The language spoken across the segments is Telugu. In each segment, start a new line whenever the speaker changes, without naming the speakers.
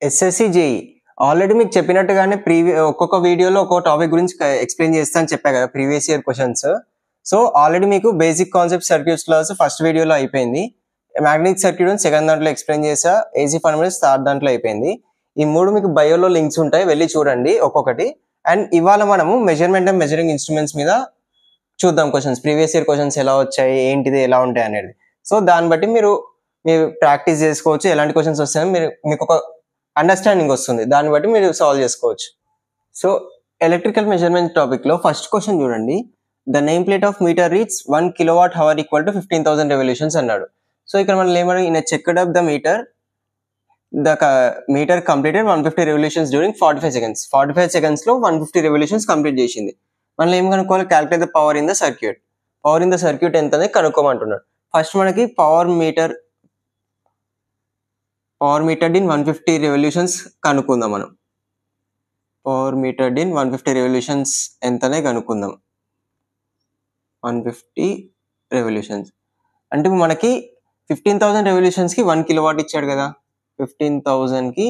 ఎస్ఎస్సి జేఈ ఆల్రెడీ మీకు చెప్పినట్టుగానే ఒక్కొక్క వీడియోలో ఒక్కొక్క టాపిక్ గురించి ఎక్స్ప్లెయిన్ చేస్తా అని చెప్పా కదా previous year questions. So already మీకు basic concept circuits class first వీడియోలో అయిపోయింది. మ్యాగ్నెటిక్ సర్క్యూట్ సెకండ్ దాంట్లో ఎక్స్ప్లెయిన్ చేసా, ఏసీ ఫండమెంటల్స్ థర్డ్ దాంట్లో అయిపోయింది. ఈ మూడు మీకు బయోలో లింక్స్ ఉంటాయి, వెళ్ళి చూడండి ఒక్కొక్కటి. అండ్ ఇవాళ మనము మెజర్మెంట్ అండ్ మెజరింగ్ ఇన్స్ట్రుమెంట్స్ మీద చూద్దాం క్వశ్చన్స్. ప్రీవియస్ ఇయర్ క్వశ్చన్స్ ఎలా వచ్చాయి, ఏంటిది, ఎలా ఉంటాయి అనేది. సో దాన్ని బట్టి మీరు ప్రాక్టీస్ చేసుకోవచ్చు, ఎలాంటి క్వశ్చన్స్ వస్తాయని మీకు ఒక అండర్స్టాండింగ్ వస్తుంది, దాన్ని బట్టి మీరు సాల్వ్ చేసుకోవచ్చు. సో ఎలక్ట్రికల్ మెజర్మెంట్ టాపిక్ లో ఫస్ట్ క్వశ్చన్ చూడండి. The name plate of meter reads 1 kWh equal to 15,000 revolutions అన్నాడు. సో ఇక్కడ మనం ఏమన్నా in checked up the meter completed 150 revolutions during 45 seconds. 45 seconds లో 150 రెవల్యూషన్స్ కంప్లీట్ చేసింది. మనం ఏం కనుక్కోవాలి? Calculate the power in the circuit. Power in the circuit ఎంత అనేది కనుక్కోమంటున్నాడు. ఫస్ట్ మనకి పవర్ మీటర్ ఇన్ 150 రెవల్యూషన్స్ కనుక్కుందాం. మనం పవర్ మీటర్ ఇన్ 150 రెవల్యూషన్స్ ఎంతనే కనుక్కుందాం. 150 రెవల్యూషన్స్ అంటే మనకి 15,000 రెవల్యూషన్స్ కి 1 కిలోవాట్ ఇచ్చాడు కదా. 15,000 కి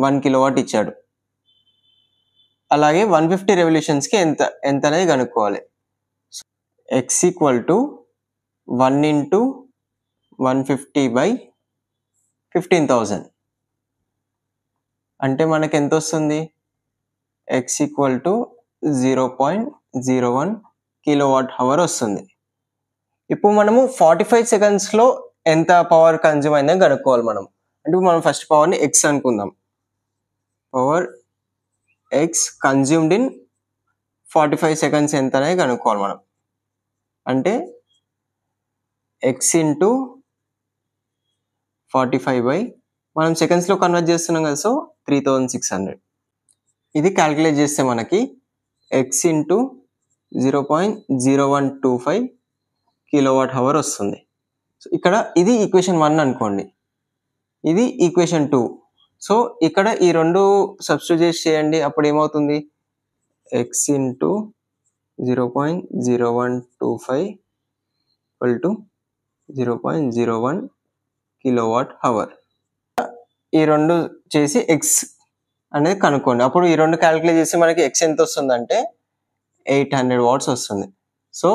1 కిలోవాట్ ఇచ్చాడు. అలాగే 150 రెవల్యూషన్స్ కి ఎంత అనేది కనుక్కోవాలి. X equal to 1 into 150 by 15,000 అంటే మనకి ఎంత వస్తుంది? X equal to 0.01 kilowatt hour వస్తుంది. ఇప్పుడు మనము 45 సెకండ్స్ లో ఎంత పవర్ కన్జ్యూమ్ అయిందని కనుక్కోవాలి మనం. అంటే మనం ఫస్ట్ పవర్ని ఎక్స్ అనుకుందాం. Power X consumed in 45 seconds ఎంత అనేది కనుక్కోవాలి మనం. అంటే ఎక్స్ ఇంటూ 45 బై మనం సెకండ్స్లో కన్వర్ట్ చేస్తున్నాం కదా, సో 3600. ఇది క్యాల్కులేట్ చేస్తే మనకి ఎక్స్ ఇంటూ 0.0125 కిలోవాట్ అవర్ వస్తుంది. సో ఇక్కడ ఇది ఈక్వేషన్ 1 అనుకోండి, ఇది ఈక్వేషన్ 2. సో ఇక్కడ ఈ రెండు సబ్స్టిట్యూట్ చేయండి, అప్పుడు ఏమవుతుంది? X into 0.0125 equal to 0.01 kilowatt hour. ఈ రెండు చేసి ఎక్స్ అనేది కనుక్కోండి. అప్పుడు ఈ రెండు క్యాలిక్యులేట్ చేసి మనకి ఎక్స్ ఎంత వస్తుందంటే 800 వాట్స్ వస్తుంది. So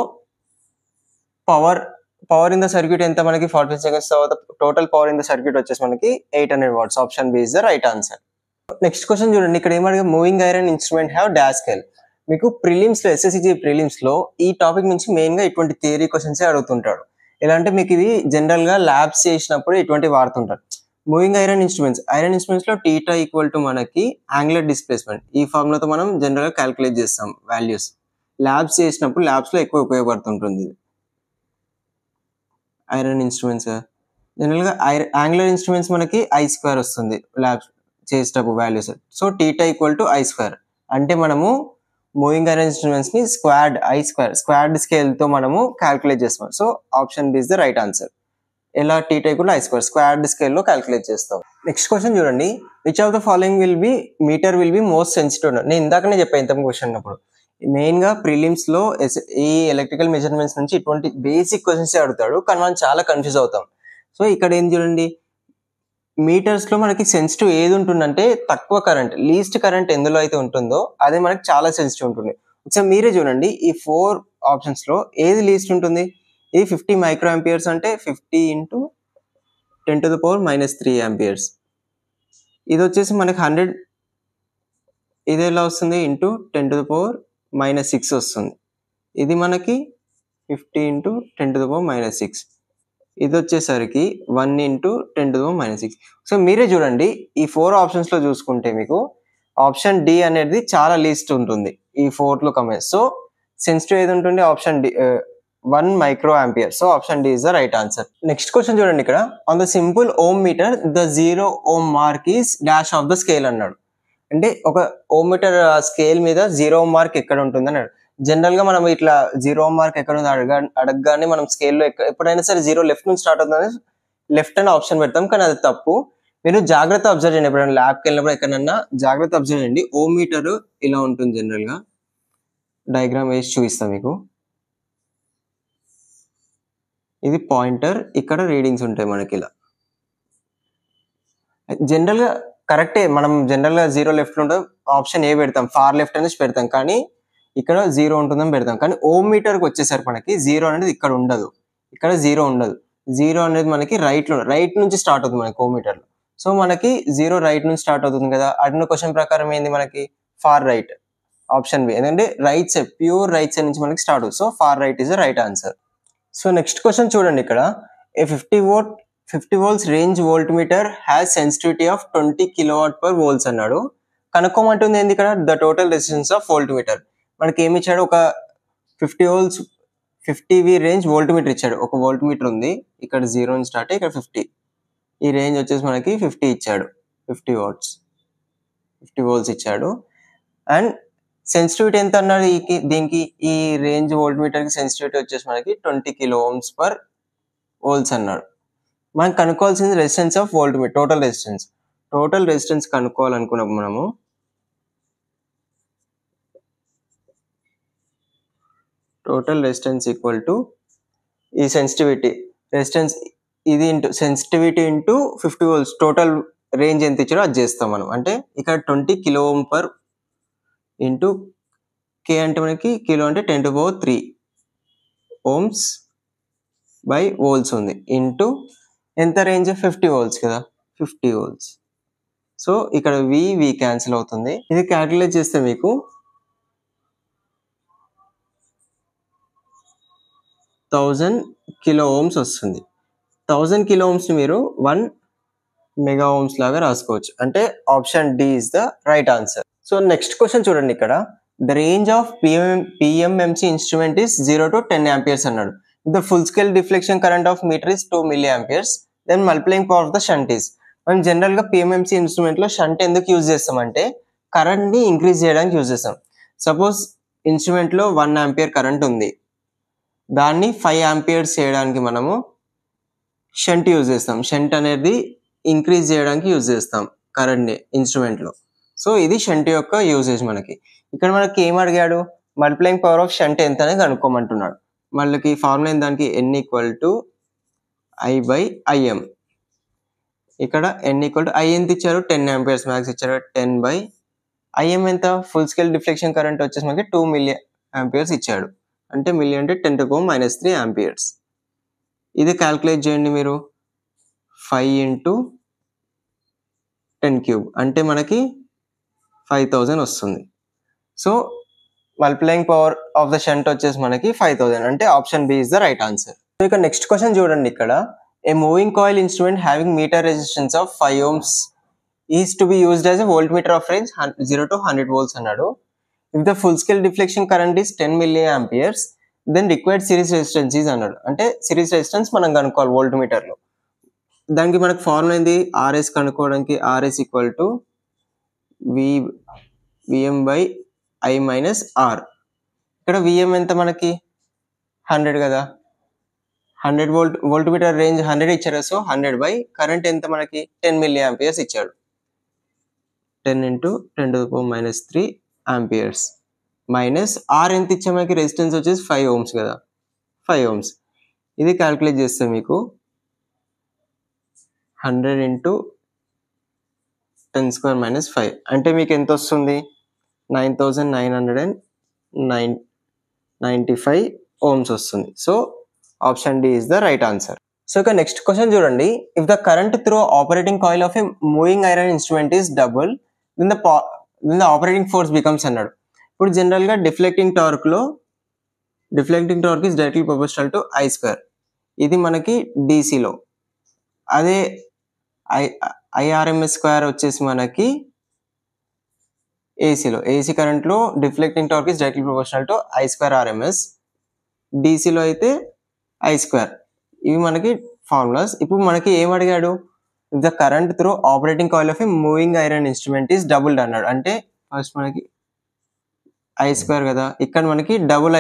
power in the circuit ఎంత మనకి 45 సెకండ్స్ తర్వాత total power in the circuit వచ్చేసి మనకి 800 watts. Option B is the right answer. Next question చూడండి. ఇక్కడ ఏమడిగా moving iron instrument have dash scale. మీకు ప్రిలిమ్స్ లో ఎస్ఎస్సిజి ప్రిలిమ్స్ లో ఈ టాపిక్ నుంచి మెయిన్ గా ఇటువంటి థియరీ క్వశ్చన్స్ అడుగుతుంటాడు. ఎలా అంటే మీకు ఇవి జనరల్ గా ల్యాబ్స్ చేసినప్పుడు ఇటువంటి వాడుతుంటారు. మూవింగ్ ఐరన్ ఇన్స్ట్రుమెంట్స్ లో టీటా ఈక్వల్ టు మనకి యాంగులర్ డిస్ప్లేస్మెంట్. ఈ ఫార్ములాతో మనం జనరల్ గా క్యాల్కులేట్ చేస్తాం వాల్యూస్. ల్యాబ్స్ చేసినప్పుడు ల్యాబ్స్ లో ఎక్కువ ఉపయోగపడుతుంటుంది ఐరన్ ఇన్స్ట్రుమెంట్స్. జనరల్ గా యాంగులర్ ఇన్స్ట్రుమెంట్స్ మనకి I² వస్తుంది ల్యాబ్స్ చేసేటప్పుడు values. So theta equal to I². అంటే మనము మూవింగ్ ఐరన్ ఇన్స్ట్రుమెంట్స్ ని స్క్వాడ్ స్కేల్ తో మనము క్యాల్కులేట్ చేస్తాం. So option B is the right answer. ఎలా? Theta equal I² squared scale లో క్యాల్కులేట్ చేస్తాం. నెక్స్ట్ క్వశ్చన్ చూడండి. Which of the following meter will be most sensitive. నేను ఇందాకనే చెప్పాను ఇంత క్వశ్చన్ అప్పుడు. మెయిన్ గా ప్రిలిమ్స్ లో ఈ ఎలక్ట్రికల్ మెజర్మెంట్స్ నుంచి ఇటువంటి బేసిక్ క్వశ్చన్స్ అడుగుతాడు, కానీ మనం చాలా కన్ఫ్యూజ్ అవుతాం. సో ఇక్కడ ఏం చూడండి, మీటర్స్ లో మనకి సెన్సిటివ్ ఏది ఉంటుందంటే తక్కువ కరెంట్, లీస్ట్ కరెంట్ ఎందులో అయితే ఉంటుందో అదే మనకి చాలా సెన్సిటివ్ ఉంటుంది. ఒకసారి మీరే చూడండి, ఈ 4 ఆప్షన్స్ లో ఏది లీస్ట్ ఉంటుంది? ఇది 50 మైక్రో ఆంపియర్స్ అంటే 50 ఇంటూ 10⁻³ ఆంపియర్స్. ఇది వచ్చేసి మనకి 100, ఇది ఎలా వస్తుంది? ఇంటూ 10⁻⁻6 వస్తుంది. ఇది మనకి 50 ఇంటూ 10⁻⁻6. ఇది వచ్చేసరికి 1 ఇంటూ 10⁻⁻6. సో మీరే చూడండి, ఈ 4 ఆప్షన్స్ లో చూసుకుంటే మీకు ఆప్షన్ డి అనేది చాలా లీస్ట్ ఉంటుంది ఈ 4 లో కమెంట్. సో సెన్సిటివ్ ఏది ఉంటుంది? Option D, 1 micro ampere. So option D is the right answer. Next question చూడండి. ఇక్కడ on the simple ohm meter the 0 ohm mark is dash of the scale అన్నాడు. అంటే ఒక ఓమ్ మీటర్ స్కేల్ మీద 0 ohm మార్క్ ఎక్కడ ఉంటుంది అన్నాడు. జనరల్ గా మనం ఇట్లా 0 ohm మార్క్ ఎక్కడ ఉంది అడగగానే మనం స్కేల్లో ఎప్పుడైనా సరే 0 లెఫ్ట్ నుంచి స్టార్ట్ అవుతుంది, లెఫ్ట్ అని ఆప్షన్ పెడతాం, కానీ అది తప్పు. మీరు జాగ్రత్త అబ్జర్వ్ చేయండి. ఎప్పుడైనా ల్యాబ్కి వెళ్ళినప్పుడు ఎక్కడన్నా జాగ్రత్త అబ్జర్వ్ చేయండి. ఓమ్ మీటర్ ఇలా ఉంటుంది. జనరల్ గా డయాగ్రామ్ వేసి చూపిస్తాం మీకు. ఇది పాయింటర్, ఇక్కడ రీడింగ్స్ ఉంటాయి మనకి ఇలా. జనరల్గా కరెక్టే, మనం జనరల్గా జీరో లెఫ్ట్ ఉంటుంది, ఆప్షన్ ఏ పెడతాం, ఫార్ లెఫ్ట్ అనేసి పెడతాం, కానీ ఇక్కడ జీరో ఉంటుందని పెడతాం. కానీ ఓమ్ మీటర్కి వచ్చేసరికి మనకి జీరో అనేది ఇక్కడ ఉండదు, ఇక్కడ జీరో ఉండదు. జీరో అనేది మనకి రైట్ నుంచి స్టార్ట్ అవుతుంది మనకి ఓమ్ మీటర్లో. సో మనకి జీరో రైట్ నుంచి స్టార్ట్ అవుతుంది కదా, అడిగిన క్వశ్చన్ ప్రకారం ఏంది మనకి ఫార్ రైట్, ఆప్షన్ బి. ఎందుకంటే right side, pure right side నుంచి మనకి స్టార్ట్ అవుతుంది. So far right is the right answer. So next question చూడండి, ఇక్కడ a 50 volts range voltmeter has sensitivity of 20 kilowatt per volts అన్నాడు. కనుక్కోమంటుంది ఏంది ఇక్కడ, the total resistance of volt meter. మనకి ఏమి ఇచ్చాడు, ఒక 50 volts 50V range volt meter ఇచ్చాడు. ఒక వోల్ట్ మీటర్ ఉంది, ఇక్కడ జీరో నుంచి స్టార్ట్ ఇక్కడ 50, ఈ రేంజ్ వచ్చేసి మనకి 50 ఇచ్చాడు, 50 volts ఇచ్చాడు. అండ్ సెన్సిటివిటీ ఎంత అన్నాడు దీనికి, ఈ రేంజ్ వోల్ట్ మీటర్కి సెన్సిటివిటీ వచ్చేసి మనకి 20 kilo ohms per volts అన్నాడు. మనం కనుక్కోవాల్సింది resistance of volt meter, total resistance కనుక్కోవాలనుకున్నప్పుడు మనము టోటల్ రెసిస్టెన్స్ ఈక్వల్ టు ఈ సెన్సిటివిటీ, రెసిస్టెన్స్ ఇది into sensitivity into 50 volts, total range ఎంత ఇచ్చాడో అది చేస్తాం మనం. అంటే ఇక్కడ 20 kilo ohm per ఇంటూ కే అంటే మనకి కిలో అంటే 10⁻³ ohms బై వోల్ట్స్ ఉంది, ఇంటూ ఎంత రేంజ్ 50 volts కదా, 50 volts. సో ఇక్కడ వి క్యాన్సిల్ అవుతుంది. ఇది క్యాల్కులేట్ చేస్తే మీకు 1000 kilo ohms వస్తుంది. 1000 kilo ohms మీరు 1 mega ohms లాగా రాసుకోవచ్చు. అంటే option D is the right answer. So next question చూడండి, ఇక్కడ the range of PMMC instrument is 0 to 10 amperes అన్నాడు. The full scale deflection current of meter is 2 milliamperes, then multiplying power of the shunt is. మనం జనరల్గా పిఎంఎంసి ఇన్స్ట్రుమెంట్లో షంట్ ఎందుకు యూజ్ చేస్తామంటే కరెంట్ని ఇంక్రీజ్ చేయడానికి యూజ్ చేస్తాం. సపోజ్ ఇన్స్ట్రుమెంట్లో 1 ampere కరెంట్ ఉంది, దాన్ని 5 amperes చేయడానికి మనము షంట్ యూజ్ చేస్తాం. షంట్ అనేది ఇంక్రీజ్ చేయడానికి యూజ్ చేస్తాం కరెంట్ని ఇన్స్ట్రుమెంట్లో. సో ఇది షంట్ యొక్క యూజేజ్. మనకి ఇక్కడ మనకి ఏం అడిగాడు, మల్టిప్లైయింగ్ పవర్ ఆఫ్ షంట్ ఎంత అనేది కనుక్కోమంటున్నాడు. మనకి ఫార్ములా దానికి n = I/Im. ఇక్కడ n = I ఎంత ఇచ్చారు, 10 amperes మ్యాక్స్ ఇచ్చారు, 10/Im ఎంత, ఫుల్ స్కేల్ డిఫ్లెక్షన్ కరెంట్ వచ్చేసి మనకి 2 milliamperes ఇచ్చాడు. అంటే మిల్లీ అంటే 10⁻³ amperes. ఇది క్యాల్కులేట్ చేయండి మీరు, 5 × 10³ అంటే మనకి 5000 వస్తుంది. So multiplying power of the shunt వచ్చేసి మనకి 5000, అంటే option B is the right answer. So ఇక నెక్స్ట్ క్వశ్చన్ చూడండి, ఇక్కడ a moving coil instrument having meter resistance of 5 ohms is to be used as a voltmeter of range 0 to 100 volts అన్నాడు. If the full scale deflection current is 10 milliamperes, then required series resistance is అన్నాడు. అంటే సిరీస్ రెసిస్టెన్స్ మనం కనుక్కోవాలి వోల్ట్ మీటర్లో. దానికి మనకు ఫార్ములా ఏంది, ఆర్ఎస్ కనుక్కోవడానికి ఆర్ఎస్ = Vm/I-R. ఇక్కడ Vm ఎంత మనకి 100 కదా, 100 వోల్ట్ మీటర్ రేంజ్ 100 ఇచ్చారు. సో 100 కరెంట్ ఎంత మనకి 10 milliamperes ఇచ్చాడు, 10 × 10⁻³ amperes మైనస్ ఆర్ ఎంత ఇచ్చా మనకి, రెసిస్టెన్స్ వచ్చేసి 5 ohms కదా, 5 ohms. ఇది క్యాల్కులేట్ చేస్తే మీకు 100 × 10⁻² -5 అంటే మీకు ఎంత వస్తుంది, 9995 ohms వస్తుంది. So option D is the right answer. So ఇక నెక్స్ట్ క్వశ్చన్ చూడండి, if the current through operating coil of a moving iron instrument is double, then the operating force becomes అన్నాడు. ఇప్పుడు జనరల్గా deflecting torque is directly proportional to I². ఇది మనకి డీసీలో. అదే IRMS² వచ్చేసి మనకి ఏసీలో. ఏసీ కరెంట్లో deflecting torque is directly proportional to I² RMS, డీసీలో అయితే I². ఇవి మనకి ఫార్ములాస్. ఇప్పుడు మనకి ఏం అడిగాడు, if the current through operating coil of a moving iron instrument is doubled అన్నాడు. అంటే ఫస్ట్ మనకి I² కదా, ఇక్కడ మనకి డబుల్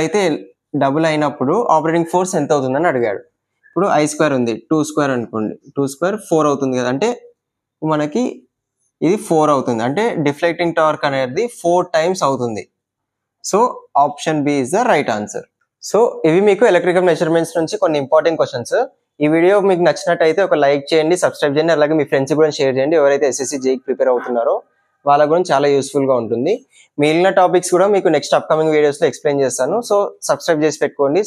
అయినప్పుడు ఆపరేటింగ్ ఫోర్స్ ఎంత అవుతుందని అడిగాడు. ఇప్పుడు I² ఉంది, 2² అనుకోండి, 2² 4 అవుతుంది కదా, అంటే మనకి ఇది 4 అవుతుంది. అంటే డిఫ్లెక్టింగ్ టార్క్ అనేది 4 times అవుతుంది. So option B is the right answer. So ఇవి మీకు ఎలక్ట్రికల్ మెజర్మెంట్స్ నుంచి కొన్ని ఇంపార్టెంట్ క్వశ్చన్స్. ఈ వీడియో మీకు నచ్చినట్టయితే ఒక లైక్ చేయండి, సబ్స్క్రైబ్ చేయండి, అలాగే మీ ఫ్రెండ్స్ కూడా షేర్ చేయండి. ఎవరైతే SSC జేఈకి ప్రిపేర్ అవుతున్నారో వాళ్ళ గురించి చాలా యూస్ఫుల్గా ఉంటుంది. మిగిలిన టాపిక్స్ కూడా మీకు నెక్స్ట్ అప్కమింగ్ వీడియోస్లో ఎక్స్ప్లెయిన్ చేస్తాను. సో సబ్స్క్రైబ్ చేసి పెట్టుకోండి.